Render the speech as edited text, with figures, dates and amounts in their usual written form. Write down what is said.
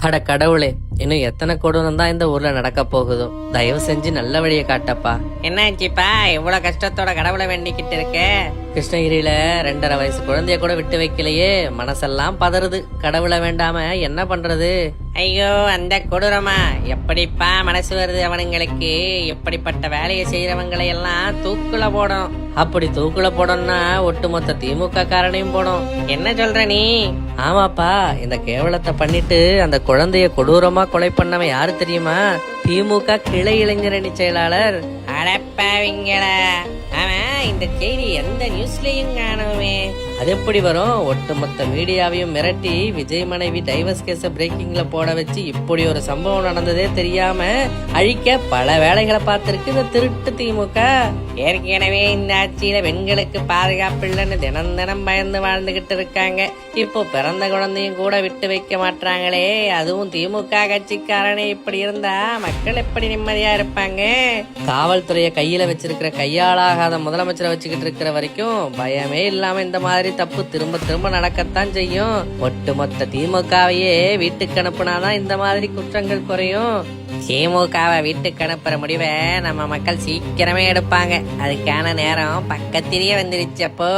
அட கடவுளே, இன்னும் எத்தனை கொடூரம் தான் இந்த ஊர்ல நடக்க போகுதோ. தயவு செஞ்சு நல்ல வழியை காட்டப்பா. என்னாச்சுப்பா இவ்வளவு கஷ்டத்தோட கடவுளை வேண்டிக்கிட்டு இருக்க? கிருஷ்ணகிரியில 2.5 வயசு குழந்தைய கூட விட்டு வைக்கலையே, மனசெல்லாம் பதறுது. கடவுளை வேண்டாம என்ன பண்றது? ஐயோ அந்த கொடூரமா எப்படிப்பா மனசு வருது அவனுங்களுக்கு? எப்படிப்பட்ட வேலையை செய்யறவங்களை எல்லாம் தூக்குல போடும். அப்படி தூக்குல போடணும்னா ஒட்டுமொத்த திமுக காரனையும் போடும். என்ன சொல்ற நீ? ஆமாப்பா, இந்த கேவலத்தை பண்ணிட்டு அந்த குழந்தைய கொடூரமா கொலை பண்ணவன் யாரு தெரியுமா? திமுக கிளை இளைஞரணி செயலாளர். அடப்பாவிங்கள, அவன் இந்த செய்தி எந்த நியூஸ்லயும் காணுமே. அது எப்படி வரும்? ஒட்டுமொத்த மீடியாவையும் மிரட்டி விஜய் மனைவி டைவர்ஸ் கேஸ பிரேக்கிங்ல போட வச்சு இப்படி ஒரு சம்பவம் நடந்ததே தெரியாம அழிக்க பல வேலைகளை பார்த்திருக்கு இந்த திருட்டு திமுக. ஏற்கனவே இந்த ஆட்சியில பெண்களுக்கு பாதுகாப்பு இல்லைன்னு தினம் தினம் பயந்து வாழ்ந்துகிட்டு இருக்காங்க. இப்போ பிறந்த குழந்தையும் கூட விட்டு வைக்க மாட்டாங்களே, அதுவும் திமுக கட்சிக்காரனே இப்படி இருந்தா மக்கள் எப்படி நிம்மதியா இருப்பாங்க? காவல்துறைய கையில வச்சிருக்கிற கையாளாகாத முதலமைச்சரை வச்சுக்கிட்டு இருக்கிற வரைக்கும் பயமே இல்லாம இந்த மாதிரி தப்பு திரும்ப திரும்ப நடக்கத்தான் செய்யும். ஒட்டுமொத்த திமுகவையே வீட்டுக்கு அனுப்புனாதான் இந்த மாதிரி குற்றங்கள் குறையும். திமுகவை வீட்டுக்கு அனுப்புற முடிவை நம்ம மக்கள் சீக்கிரமே எடுப்பாங்க. அதுக்கான நேரம் பக்கத்திலேயே வந்துருச்சு. அப்போ